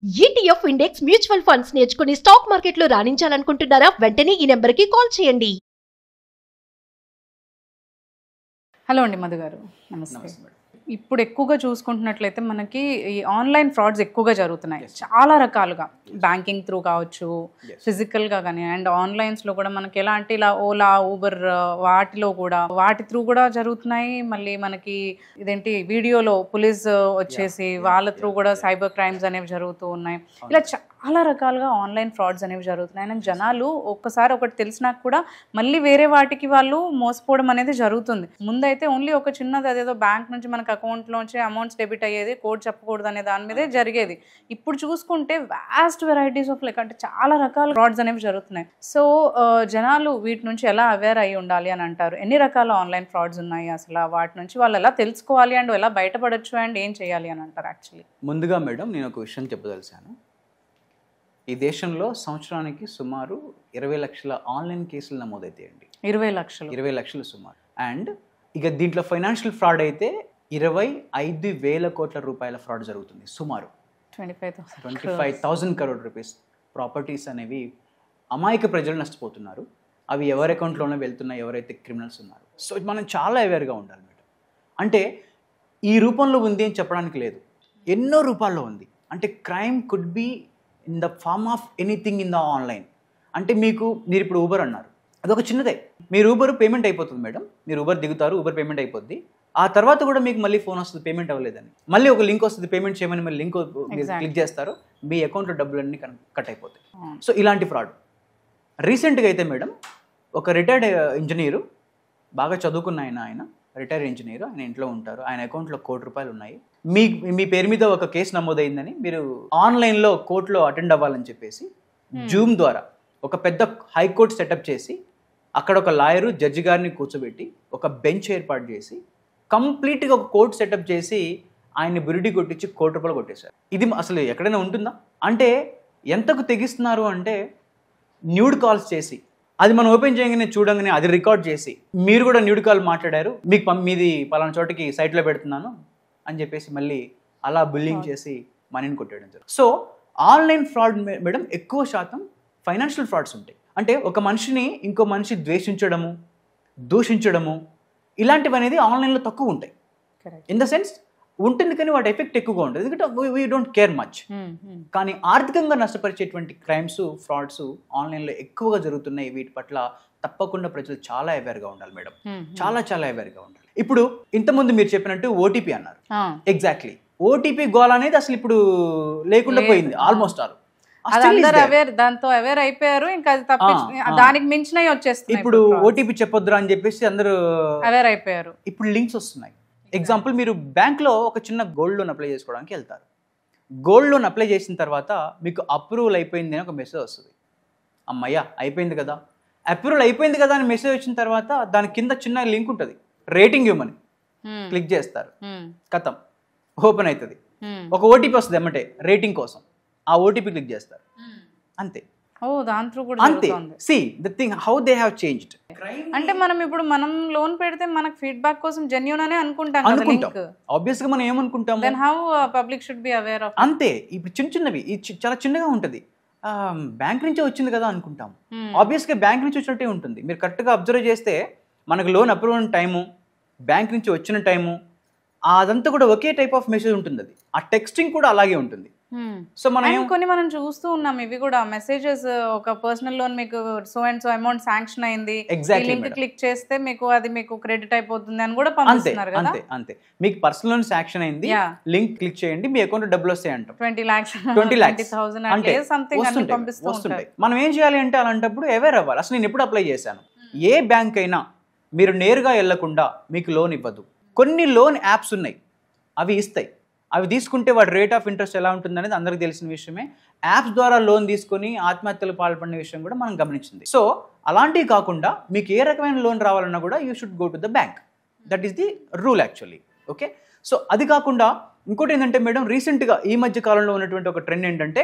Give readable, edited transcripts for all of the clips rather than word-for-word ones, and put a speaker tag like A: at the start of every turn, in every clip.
A: ETF index mutual funds నేర్చుకుని stock మార్కెట్లో రాణించాలనుకుంటున్నారా? వెంటనే ఈ నెంబర్కి కాల్ చేయండి.
B: హలో అండి మధు గారు, నమస్తే. ఇప్పుడు ఎక్కువగా చూసుకుంటున్నట్లయితే మనకి ఈ ఆన్లైన్ ఫ్రాడ్స్ ఎక్కువగా జరుగుతున్నాయి, చాలా రకాలుగా. బ్యాంకింగ్ త్రూ కావచ్చు, ఫిజికల్గా కానీ, అండ్ ఆన్లైన్స్లో కూడా మనకి ఎలా అంటే ఇలా ఓలా, ఊబర్ వాటిలో కూడా వాటి త్రూ కూడా జరుగుతున్నాయి. మళ్ళీ మనకి ఇదేంటి వీడియోలో పోలీస్ వచ్చేసి వాళ్ళ త్రూ కూడా సైబర్ క్రైమ్స్ అనేవి జరుగుతూ ఉన్నాయి. ఇలా చాలా రకాలుగా ఆన్లైన్ ఫ్రాడ్స్ అనేవి జరుగుతున్నాయి. అండ్ జనాలు ఒక్కసారి ఒకటి తెలిసినాక కూడా మళ్ళీ వేరే వాటికి వాళ్ళు మోసపోవడం అనేది జరుగుతుంది. ముందైతే ఓన్లీ ఒక చిన్నది, అదేదో బ్యాంక్ నుంచి మనకు అకౌంట్లోంచి అమౌంట్స్ డెబిట్ అయ్యేది, కోడ్ చెప్పకూడదు అనే దాని మీదే జరిగేది. ఇప్పుడు చూసుకుంటే వాస్ట్ వెరైటీస్ ఆఫ్ అంటే చాలా రకాల ఫ్రాడ్స్ అనేవి జరుగుతున్నాయి. సో జనాలు వీటి నుంచి ఎలా అవేర్ అయ్యి ఉండాలి అని అంటారు? ఎన్ని రకాల ఆన్లైన్ ఫ్రాడ్స్ ఉన్నాయి, అసలు వాటి నుంచి వాళ్ళు ఎలా తెలుసుకోవాలి అండ్ ఎలా బయటపడచ్చు అండ్ ఏం చేయాలి అని అంటారు? యాక్చువల్లీ
C: ముందుగా మేడం నేను ఒక విషయం చెప్పదలిసాను. ఈ దేశంలో సంవత్సరానికి సుమారు 20 లక్షల ఆన్లైన్ కేసులు నమోదైతాయండి.
B: 20 లక్షలు
C: సుమారు. అండ్ ఇక దీంట్లో ఫైనాన్షియల్ ఫ్రాడ్ అయితే 25,000 కోట్ల రూపాయల ఫ్రాడ్ జరుగుతుంది. సుమారు 25,000 crore రూపీస్ ప్రాపర్టీస్ అనేవి అమాయక ప్రజలు నష్టపోతున్నారు. అవి ఎవరి అకౌంట్లోనే వెళ్తున్నాయి, ఎవరైతే క్రిమినల్స్ ఉన్నారు. సో మనం చాలా అవేర్గా ఉండాలి మేడం. అంటే ఈ రూపంలో ఉంది అని చెప్పడానికి లేదు, ఎన్నో రూపాల్లో ఉంది. అంటే crime could be in the form of anything in the online. అంటే మీరు ఇప్పుడు ఊబర్ అన్నారు, అదొక చిన్నదే. మీరు ఊబర్ పేమెంట్ అయిపోతుంది మేడం, మీరు ఊబర్ దిగుతారు, ఊబర్ పేమెంట్ అయిపోద్ది. ఆ తర్వాత కూడా మీకు మళ్ళీ ఫోన్ వస్తుంది పేమెంట్ అవ్వలేదని, మళ్ళీ ఒక లింక్ వస్తుంది పేమెంట్ చేయమని, మళ్ళీ లింక్ క్లిక్ చేస్తారు, మీ అకౌంట్లో డబ్బులన్నీ కట్ అయిపోతాయి. సో ఇలాంటి ఫ్రాడ్. రీసెంట్గా అయితే మేడం ఒక రిటైర్డ్ ఇంజనీరు, బాగా చదువుకున్న ఆయన రిటైర్డ్ ఇంజనీరు, ఆయన ఇంట్లో ఉంటారు, ఆయన అకౌంట్లో ₹1 కోటి ఉన్నాయి. మీ పేరు మీద ఒక కేసు నమోదైందని మీరు ఆన్లైన్లో కోర్టులో అటెండ్ అవ్వాలని చెప్పేసి జూమ్ ద్వారా ఒక పెద్ద హైకోర్టు సెటప్ చేసి అక్కడ ఒక లాయరు జడ్జి గారిని కూర్చోబెట్టి ఒక బెంచ్ ఏర్పాటు చేసి కంప్లీట్గా ఒక కోర్టు సెటప్ చేసి ఆయన్ని బురిడి కొట్టించి ₹1 కోటి కొట్టేశారు. ఇది అసలు ఎక్కడైనా ఉంటుందా? అంటే ఎంతకు తెగిస్తున్నారు అంటే న్యూడ్ కాల్స్ చేసి, అది మనం ఓపెన్ చేయగానే చూడంగానే అది రికార్డ్ చేసి, మీరు కూడా న్యూడ్ కాల్ మాట్లాడారు, మీకు మీది పలానా చోటికి సైట్లో పెడుతున్నాను అని చెప్పేసి మళ్ళీ అలా బుల్లింగ్ చేసి మనీని కొట్టేయడం జరుగుతుంది. సో ఆన్లైన్ ఫ్రాడ్ మేడం ఎక్కువ శాతం ఫైనాన్షియల్ ఫ్రాడ్స్ ఉంటాయి. అంటే ఒక మనిషిని ఇంకో మనిషి ద్వేషించడము, దూషించడము, ఇలాంటివి అనేది ఆన్లైన్లో తక్కువ ఉంటాయి. ఇన్ ద సెన్స్ ఉంటుంది, కానీ వాటి ఎఫెక్ట్ ఎక్కువగా ఉంటుంది, ఎందుకంటే వీ డోంట్ కేర్ మచ్. కానీ ఆర్థికంగా నష్టపరిచేటువంటి క్రైమ్స్, ఫ్రాడ్స్ ఆన్లైన్లో ఎక్కువగా జరుగుతున్నాయి. వీటి పట్ల తప్పకుండా ప్రజలు చాలా అవేర్గా ఉండాలి మేడం, చాలా అవేర్గా ఉండాలి. ఇప్పుడు ఇంతకుముందు మీరు చెప్పినట్టు ఓటీపీ అన్నారు, ఎగ్జాక్ట్లీ ఓటీపీ గోల్ అనేది అసలు ఇప్పుడు లేకుండా పోయింది. ఆల్మోస్ట్ ఆల్
B: దాంతో అవేర్ అయిపోయారు, ఇంకా దానికి మించినవి వచ్చేస్తాయి.
C: ఇప్పుడు ఓటీపీ చెప్పొద్దురా అని చెప్పేసి అందరూ
B: అవేర్ అయిపోయారు.
C: ఇప్పుడు లింక్స్ వస్తున్నాయి. ఎగ్జాంపుల్, మీరు బ్యాంక్లో ఒక చిన్న గోల్డ్ లోన్ అప్లై చేసుకోవడానికి వెళ్తారు. గోల్డ్ లోన్ అప్లై చేసిన తర్వాత మీకు అప్రూవల్ అయిపోయింది అని ఒక మెసేజ్ వస్తుంది. అమ్మయ్య అయిపోయింది కదా, అప్రూవల్ అయిపోయింది కదా అని మెసేజ్ వచ్చిన తర్వాత దాని కింద చిన్న లింక్ ఉంటుంది, రేటింగ్ ఇవ్వమని. క్లిక్ చేస్తారు, కథం ఓపెన్ అవుతుంది, ఒక ఓటీపీ వస్తుంది ఎమ్మటే రేటింగ్ కోసం. ఆ ఓటీపీ క్లిక్ చేస్తారు, అంతే. అంతే. See the thing how they have changed.
B: అంటే మనం లోన్ పెడితే మనకు ఫీడ్బ్యాక్ కోసం జెన్యూన్ అనే అనుకుంటాం.
C: ఆబ్వియస్ గా మనం ఏమనుకుంటాం,
B: then how public should be aware of.
C: అంతే. ఇప్పుడు చిన్నవి చాలా చిన్నగా ఉంటుంది, బ్యాంక్ నుంచే వచ్చింది కదా అనుకుంటాం. ఆబ్వియస్ గా బ్యాంక్ నుంచి వచ్చినట్టే ఉంటుంది. మీరు కరెక్ట్ గా అబ్జర్వ్ చేస్తే మనకు లోన్ అప్రూవ్ అయిన టైము, బ్యాంక్ నుంచి వచ్చిన టైము, అదంతా కూడా ఒకే టైప్ ఆఫ్ మెసేజ్ ఉంటుంది. అది ఆ టెక్స్టింగ్ కూడా అలాగే ఉంటుంది.
B: సో మనం చూస్తూ ఉన్నాం, ఇవి కూడా మెసేజెస్, ఒక పర్సనల్ లోన్ మీకు so and so amount sanction అయింది, లింక్ క్లిక్ చేస్తే మీకు క్రెడిట్ అయిపోతుంది అని కూడా పంపిస్తున్నారు కదా.
C: అంతే. మీకు పర్సనల్ లోన్ శాంక్షన్ అయింది, లింక్ క్లిక్ చేయండి, మీ అకౌంట్ డబ్బులు వస్తాయి అంటాం.
B: 20 lakhs సంథింగ్ అన్ని పంపిస్తుంటాయి.
C: మనం ఏం చేయాలి అంటే అలాంటప్పుడు అవేర్ అవ్వాలి. అసలు నేను ఎప్పుడు అప్లై చేశాను, ఏ బ్యాంక్ అయినా మీరు నేరుగా వెళ్లకుండా మీకు లోన్ ఇవ్వదు. కొన్ని లోన్ యాప్స్ ఉన్నాయి, అవి ఇస్తాయి. అవి తీసుకుంటే వాటి రేట్ ఆఫ్ ఇంట్రెస్ట్ ఎలా ఉంటుంది అనేది అందరికీ తెలిసిన విషయమే. యాప్స్ ద్వారా లోన్ తీసుకొని ఆత్మహత్యలు పాల్పడిన విషయం కూడా మనం గమనించింది. సో అలాంటివి కాకుండా మీకు ఏ రకమైన లోన్ రావాలన్నా కూడా you should go to the bank. That is the rule actually. Okay. So అది కాకుండా ఇంకోటి ఏంటంటే మేడం, రీసెంట్గా ఈ మధ్య కాలంలో ఉన్నటువంటి ఒక ట్రెండ్ ఏంటంటే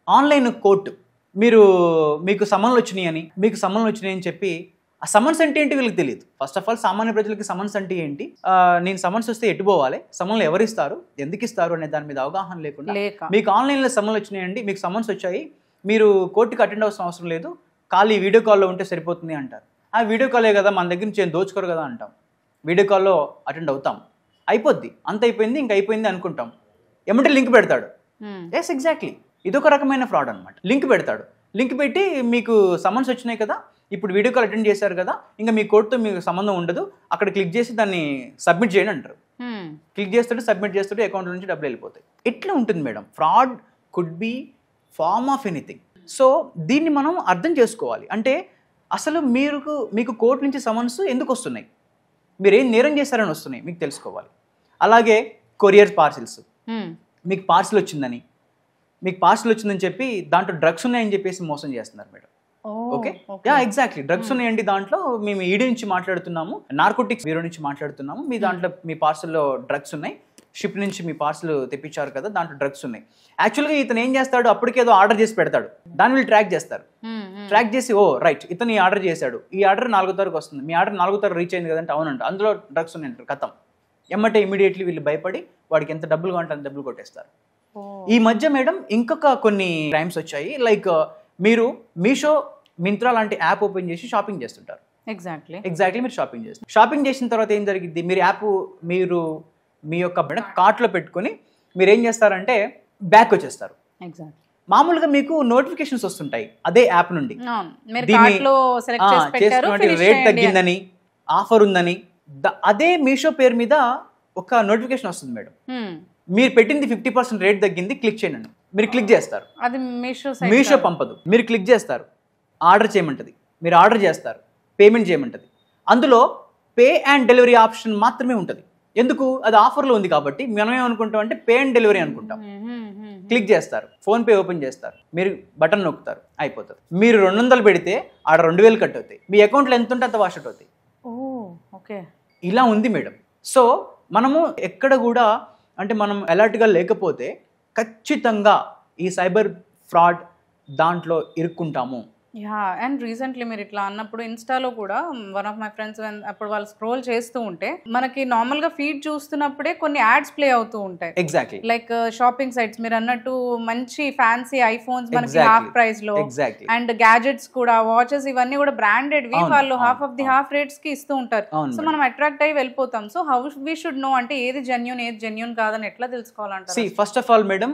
C: ఆన్లైన్ కోర్టు. మీకు సమన్లు వచ్చినాయని చెప్పి ఆ సమన్స్ అంటే ఏంటి వీళ్ళకి తెలియదు. ఫస్ట్ ఆఫ్ ఆల్ సామాన్య ప్రజలకి సమన్స్ అంటే ఏంటి, నేను సమన్స్ వస్తే ఎటు పోవాలి, సమన్లు ఎవరు ఇస్తారు, ఎందుకు ఇస్తారు అనే దాని మీద అవగాహన లేకుండా మీకు ఆన్లైన్లో సమన్లు వచ్చినాయండి, మీకు సమన్స్ వచ్చాయి, మీరు కోర్టుకి అటెండ్ అవ్వాల్సిన అవసరం లేదు, ఖాళీ వీడియో కాల్లో ఉంటే సరిపోతుంది అంటారు. ఆ వీడియో కాలే కదా, మన దగ్గర నుంచి ఏం దోచుకోరు కదా అంటాం. వీడియో కాల్లో అటెండ్ అవుతాం, అయిపోద్ది, అంత అయిపోయింది, ఇంక అయిపోయింది అనుకుంటాం. ఏమంటే లింక్ పెడతాడు. ఎస్ ఎగ్జాక్ట్లీ, ఇదొక రకమైన ఫ్రాడ్ అనమాట. లింక్ పెడతాడు, లింక్ పెట్టి మీకు సమన్స్ వచ్చినాయి కదా, ఇప్పుడు వీడియో కాల్ అటెండ్ చేశారు కదా, ఇంకా మీ కోర్టుతో మీకు సంబంధం ఉండదు, అక్కడ క్లిక్ చేసి దాన్ని సబ్మిట్ చేయండి అంటారు. క్లిక్ చేస్తాడు, సబ్మిట్ చేస్తాడు, అకౌంట్ నుంచి డబ్బులు వెళ్ళిపోతాయి. ఇట్లా ఉంటుంది madam. Fraud could be form of anything. So దీన్ని మనం అర్థం చేసుకోవాలి. అంటే అసలు మీకు కోర్టు నుంచి సమన్స్ ఎందుకు వస్తున్నాయి, మీరు ఏం నేరం చేశారని వస్తున్నాయి మీకు తెలుసుకోవాలి. అలాగే కొరియర్ పార్సిల్స్, మీకు పార్సిల్ వచ్చిందని చెప్పి దాంట్లో డ్రగ్స్ ఉన్నాయని చెప్పేసి మోసం చేస్తున్నారు madam. Okay, yeah exactly, drugs ఉన్నాయండి దాంట్లో, మేము ఈడీ నుంచి మాట్లాడుతున్నాము, నార్కోటిక్స్ బ్యూరో నుంచి మాట్లాడుతున్నాము, మీ దాంట్లో మీ పార్సల్లో డ్రగ్స్ ఉన్నాయి, షిప్ నుంచి మీ పార్సల్ తెప్పించారు కదా, దాంట్లో డ్రగ్స్ ఉన్నాయి. యాక్చువల్గా ఇతను ఏం చేస్తాడు, అప్పటికేదో ఆర్డర్ చేసి పెడతాడు, దాన్ని వీళ్ళు ట్రాక్ చేస్తారు. ట్రాక్ చేసి ఓ రైట్, ఇతను ఈ ఆర్డర్ చేశాడు, ఈ ఆర్డర్ 4వ తారీఖు వస్తుంది, మీ ఆర్డర్ 4వ తారీఖు రీచ్ అయింది కదంటే అవునంట, అందులో డ్రగ్స్ ఉన్నాయంటారు. కథం, ఎమ్మటే ఇమీడియట్లీ వీళ్ళు భయపడి వాడికి ఎంత డబ్బులు కావాలంటే అంత డబ్బులు కొట్టేస్తారు. ఈ మధ్య మేడం ఇంకొక కొన్ని క్రైమ్స్ వచ్చాయి. లైక్ మీరు మీషో, మింత్రా లాంటి యాప్ ఓపెన్ చేసి షాపింగ్ చేస్తుంటారు. ఎగ్జాక్ట్లీ మీరు షాపింగ్ చేసిన తర్వాత ఏం జరిగింది, మీరు మీ యొక్క కార్ట్లో పెట్టుకొని మీరు ఏం చేస్తారంటే బ్యాక్ వచ్చేస్తారు. మామూలుగా మీకు నోటిఫికేషన్స్ వస్తుంటాయి అదే యాప్ నుండి, రేట్ తగ్గిందని, ఆఫర్ ఉందని. అదే మీషో పేరు మీద ఒక నోటిఫికేషన్ వస్తుంది మేడం, మీరు పెట్టింది 50% రేట్ తగ్గింది, క్లిక్ చేయండి. మీరు క్లిక్ చేస్తారు,
B: అది
C: మీషో పంపదు, మీరు క్లిక్ చేస్తారు, ఆర్డర్ చేయమంటది, మీరు ఆర్డర్ చేస్తారు, పేమెంట్ చేయమంటది. అందులో పే అండ్ డెలివరీ ఆప్షన్ మాత్రమే ఉంటుంది. ఎందుకు, అది ఆఫర్లో ఉంది కాబట్టి. మనం ఏమనుకుంటాం అంటే పే అండ్ డెలివరీ అనుకుంటాం. క్లిక్ చేస్తారు, ఫోన్పే ఓపెన్ చేస్తారు, మీరు బటన్ నొక్కుతారు, అయిపోతుంది. మీరు 200 పెడితే ఆడ 2000 కట్ అవుతాయి, మీ అకౌంట్లో ఎంత ఉంటే అంత వాష్ అవుట్ అవుతాయి. ఇలా ఉంది మేడం. సో మనము ఎక్కడ కూడా అంటే మనం అలర్ట్గా లేకపోతే ఖచ్చితంగా ఈ సైబర్ ఫ్రాడ్ దాంట్లో ఇరుక్కుంటాము.
B: అండ్ రీసెంట్లీ మీరు ఇట్లా అన్నప్పుడు ఇన్స్టాలో కూడా వన్ ఆఫ్ మై ఫ్రెండ్స్ అప్పుడు వాళ్ళు స్క్రోల్ చేస్తూ ఉంటే మనకి నార్మల్ గా ఫీడ్ చూస్తున్నప్పుడే కొన్ని యాడ్స్ ప్లే అవుతూ ఉంటాయి.
C: ఎగ్జాక్ట్లీ
B: లైక్ షాపింగ్ సైట్స్ మీరు అన్నట్టు మంచి ఫ్యాన్సీ ఐఫోన్స్ మనకి హాఫ్ ప్రైస్ లో, అండ్ గ్యాజెట్స్ కూడా, వాచెస్, ఇవన్నీ కూడా బ్రాండెడ్ వి వాళ్ళు హాఫ్ రేట్స్ కి ఇస్తూ ఉంటారు. సో మనం అట్రాక్ట్ అయ్యి వెళ్ళిపోతాం. So how we should know అంటే ఏది జెన్యూన్ కాదని ఎట్లా తెలుసుకోవాలంటే,
C: ఫస్ట్ ఆఫ్ ఆల్ మేడం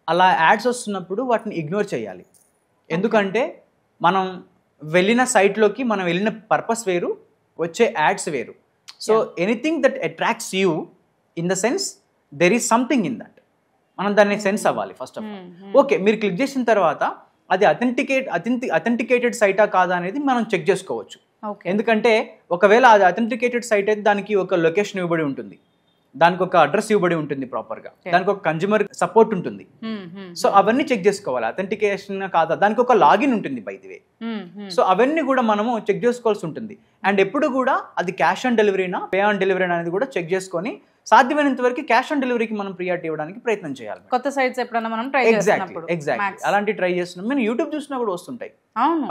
C: అలా యాడ్స్ వస్తున్నప్పుడు వాటిని ఇగ్నోర్ చేయాలి. ఎందుకంటే మనం వెళ్ళిన సైట్లోకి మనం వెళ్ళిన పర్పస్ వేరు, వచ్చే యాడ్స్ వేరు. So anything that attracts you in the sense there is something in that, మనం దాన్ని సెన్స్ అవ్వాలి ఫస్ట్ ఆఫ్ ఆల్. ఓకే, మీరు క్లిక్ చేసిన తర్వాత అది అథెంటికేటెడ్ సైటా కాదా అనేది మనం చెక్ చేసుకోవచ్చు. ఎందుకంటే ఒకవేళ అది అథెంటికేటెడ్ సైట్ అయితే దానికి ఒక లొకేషన్ ఇవ్వబడి ఉంటుంది, దానికి ఒక అడ్రస్ ఇవ్వబడి ఉంటుంది ప్రాపర్గా, దానికి ఒక కన్జ్యూమర్ సపోర్ట్ ఉంటుంది. సో అవన్నీ చెక్ చేసుకోవాలి, అథెంటికేషన్ కాదా, దానికి ఒక లాగిన్ ఉంటుంది బై ది వే. సో అవన్నీ కూడా మనము చెక్ చేసుకోవాల్సి ఉంటుంది. అండ్ ఎప్పుడు కూడా అది క్యాష్ ఆన్ డెలివరీనా, పే ఆన్ డెలివరీ అనేది కూడా చెక్ చేసుకొని సాధ్యమైనంత వరకు క్యాష్ ఆన్ డెలివరీకి మనం ప్రియారిటీ ఇవ్వడానికి ప్రయత్నం చేయాలి.
B: కొత్త సైట్స్ ఎప్పుడైనా మనం ట్రై చేస్తున్నప్పుడు
C: ఎగ్జాక్ట్లీ అలాంటి ట్రై చేస్తున్నాం. మేము యూట్యూబ్ చూసినా కూడా వస్తుంటాయి,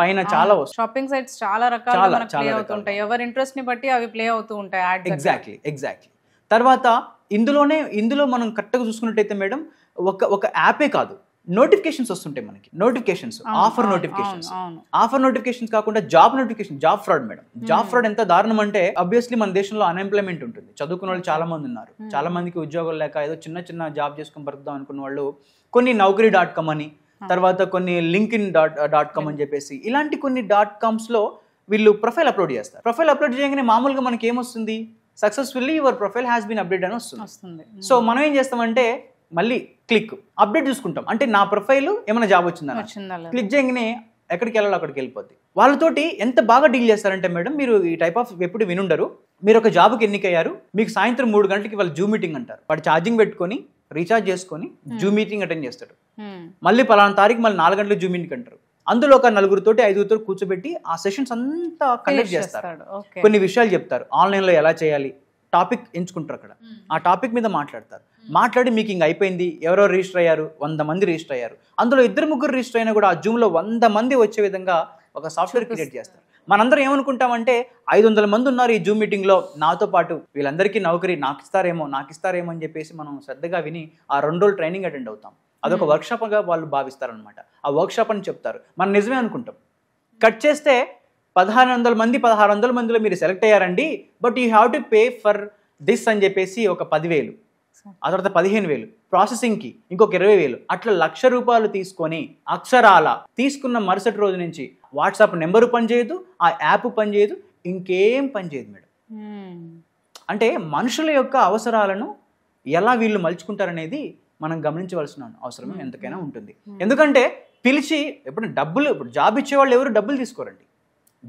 C: పైన చాలా వస్తాయి.
B: షాపింగ్ సైట్స్ చాలా రకాలుగా ప్లే అవుతుంటాయి, ఎవరి ఇంట్రెస్ట్ ని బట్టి అవి ప్లే అవుతూ ఉంటాయి.
C: ఎగ్జాక్ట్లీ తర్వాత ఇందులో మనం కరెక్ట్గా చూసుకున్నట్టయితే మేడం ఒక యాపే కాదు, నోటిఫికేషన్స్ వస్తుంటాయి మనకి. ఆఫర్ నోటిఫికేషన్స్ కాకుండా job fraud madam. Job fraud ఎంత దారుణం అంటే, ఆబ్వియస్లీ మన దేశంలో అన్ఎంప్లాయ్మెంట్ ఉంటుంది, చదువుకున్న వాళ్ళు చాలా మంది ఉన్నారు, చాలా మందికి ఉద్యోగాలు లేక ఏదో చిన్న జాబ్ చేసుకుని బ్రతుకుదాం అనుకున్న వాళ్ళు కొన్ని Naukri.com అని, తర్వాత కొన్ని linkedin.com అని చెప్పేసి ఇలాంటి కొన్ని .coms వీళ్ళు ప్రొఫైల్ అప్లోడ్ చేస్తారు. ప్రొఫైల్ అప్లోడ్ చేయగానే మామూలుగా మనకి ఏమొస్తుంది, successfully your profile has been update అని వస్తుంది. సో మనం ఏం చేస్తామంటే మళ్ళీ క్లిక్ అప్డేట్ చూసుకుంటాం, అంటే నా ప్రొఫైల్ ఏమైనా జాబ్ వచ్చిందా, క్లిక్ చేయగానే ఎక్కడికి వెళ్ళాలో అక్కడికి వెళ్ళిపోద్ది. వాళ్ళతోటి ఎంత బాగా డీల్ చేస్తారంటే మేడం, మీరు ఈ టైప్ ఆఫ్ ఎప్పుడు వినుండరు, మీరు ఒక జాబ్కి ఎన్నికయ్యారు, మీకు సాయంత్రం 3 గంటలకి వాళ్ళు జూమ్ మీటింగ్ అంటారు, వాడు ఛార్జింగ్ పెట్టుకొని రీఛార్జ్ చేసుకొని జూమ్ మీటింగ్ అటెండ్ చేస్తాడు. మళ్ళీ పలానా తారీఖు మళ్ళీ 4 గంటలకు జూమ్ మీటింగ్ అంటారు. అందులో ఒక 4 5 కూర్చోబెట్టి ఆ సెషన్స్ అంతా కండక్ట్ చేస్తారు, కొన్ని విషయాలు చెప్తారు, ఆన్లైన్లో ఎలా చేయాలి, టాపిక్ ఎంచుకుంటారు, అక్కడ ఆ టాపిక్ మీద మాట్లాడి మీకు ఇంక అయిపోయింది, ఎవరెవరు రిజిస్టర్ అయ్యారు, 100 మంది రిజిస్టర్ అయ్యారు, అందులో 2-3 రిజిస్టర్ అయినా కూడా ఆ జూమ్లో 100 మంది వచ్చే విధంగా ఒక సాఫ్ట్వేర్ క్రియేట్ చేస్తారు. మనందరం ఏమనుకుంటామంటే 500 మంది ఉన్నారు ఈ జూమ్ మీటింగ్లో నాతో పాటు, వీళ్ళందరికీ నౌకరీ నాకు ఇస్తారేమో అని చెప్పేసి మనం శ్రద్ధగా విని ఆ 2 రోజులు ట్రైనింగ్ అటెండ్ అవుతాం. అదొక వర్క్షాప్గా వాళ్ళు భావిస్తారనమాట. ఆ వర్క్షాప్ అని చెప్తారు, మనం నిజమే అనుకుంటాం. కట్ చేస్తే 1600 మందిలో మీరు సెలెక్ట్ అయ్యారండి, but you have to pay for this అని చెప్పేసి ఒక 10,000, ఆ తర్వాత 15,000 ప్రాసెసింగ్కి, ఇంకొక 20,000, అట్లా ₹1,00,000 తీసుకొని అక్షరాల తీసుకున్న మరుసటి రోజు నుంచి వాట్సాప్ నెంబరు పనిచేయదు, ఆ యాప్ పనిచేయదు, ఇంకేం పనిచేయదు మేడం. అంటే మనుషుల యొక్క అవసరాలను ఎలా వీళ్ళు మలుచుకుంటారనేది మనం గమనించవలసిన అవసరం ఎంతకైనా ఉంటుంది. ఎందుకంటే పిలిచి ఇప్పుడు జాబ్ ఇచ్చేవాళ్ళు ఎవరు డబ్బులు తీసుకోరండి.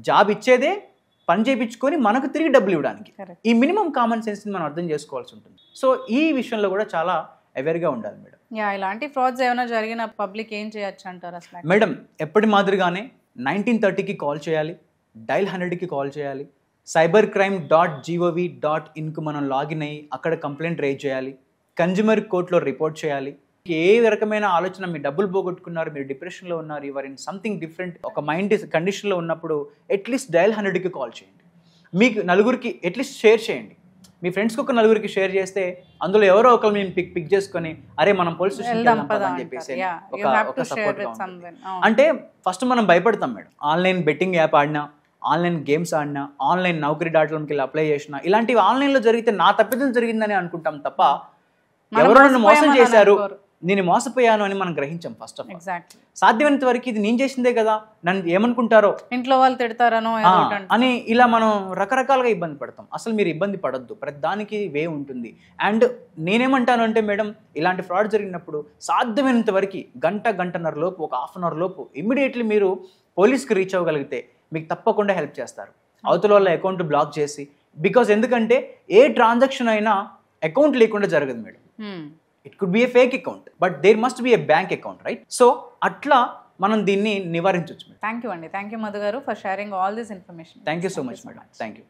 C: జాబ్ ఇచ్చేదే పని చేయించుకొని మనకు తిరిగి డబ్బులు ఇవ్వడానికి. ఈ మినిమం కామన్ సెన్స్ని మనం అర్థం చేసుకోవాల్సి ఉంటుంది. సో ఈ విషయంలో కూడా చాలా అవేర్గా ఉండాలి మేడం.
B: ఇలాంటి ఫ్రాడ్స్ ఏమైనా జరిగిన పబ్లిక్ ఏం చేయొచ్చు అంటారు అసలు?
C: మేడం ఎప్పటి మాదిరిగానే 1930కి కాల్ చేయాలి, డైల్ 100కి కాల్ చేయాలి, cybercrime.gov.inకు మనం లాగిన్ అయ్యి అక్కడ కంప్లైంట్ రేజ్ చేయాలి, కన్జ్యూమర్ కోర్టులో రిపోర్ట్ చేయాలి. ఏ రకమైన ఆలోచన, మీ డబ్బులు పోగొట్టుకున్నారు, మీరు డిప్రెషన్లో ఉన్నారు, యువర్ ఇన్ సంథింగ్ డిఫరెంట్, ఒక మైండ్ కండిషన్లో ఉన్నప్పుడు అట్లీస్ట్ డైల్ 100కి కాల్ చేయండి. మీకు నలుగురికి అట్లీస్ట్ షేర్ చేయండి. మీ ఫ్రెండ్స్కి ఒక నలుగురికి షేర్ చేస్తే అందులో ఎవరో ఒకరు మేము పిక్ చేసుకొని అరే మనం పోలీస్ స్టేషన్కి అని చెప్పేసి ఒక సపోర్ట్గా ఉంటుంది. అంటే ఫస్ట్ మనం భయపడతాం మేడం. ఆన్లైన్ బెట్టింగ్ యాప్ ఆడినా, ఆన్లైన్ గేమ్స్ ఆడినా, ఆన్లైన్ నౌకరీ.comకి వెళ్ళి అప్లై చేసినా, ఇలాంటివి ఆన్లైన్లో జరిగితే నా తప్పిదం జరిగిందని అనుకుంటాం తప్ప ఎవరో నన్ను మోసం చేశారు, నేను మోసపోయాను అని మనం గ్రహించాం. ఫస్ట్ ఆఫ్ ఆల్ సాధ్యమైనంత వరకు ఇది నేను చేసిందే కదా, నన్ను ఏమనుకుంటారో,
B: ఇంట్లో వాళ్ళు తిడతారనో
C: అని ఇలా మనం రకరకాలుగా ఇబ్బంది పడతాం. అసలు మీరు ఇబ్బంది పడొద్దు, ప్రతి దానికి వే ఉంటుంది. అండ్ నేనేమంటాను అంటే మేడం, ఇలాంటి ఫ్రాడ్ జరిగినప్పుడు సాధ్యమైనంత వరకు గంటన్నర లోపు, ఒక హాఫ్ అన్ అవర్ లోపు ఇమ్మీడియట్లీ మీరు పోలీస్కి రీచ్ అవ్వగలిగితే మీకు తప్పకుండా హెల్ప్ చేస్తారు. అవతల వాళ్ళ అకౌంట్ బ్లాక్ చేసి, బికాజ్ ఎందుకంటే ఏ ట్రాన్సాక్షన్ అయినా అకౌంట్ లేకుండా జరగదు madam. It could be a fake account, but there must be a bank account, right? So అట్లా మనం దీన్ని నివారించవచ్చు.
B: థ్యాంక్ యూ అండి. థ్యాంక్ యూ మధు గారు for sharing all this information.
C: Thank you so much madam. Thank you.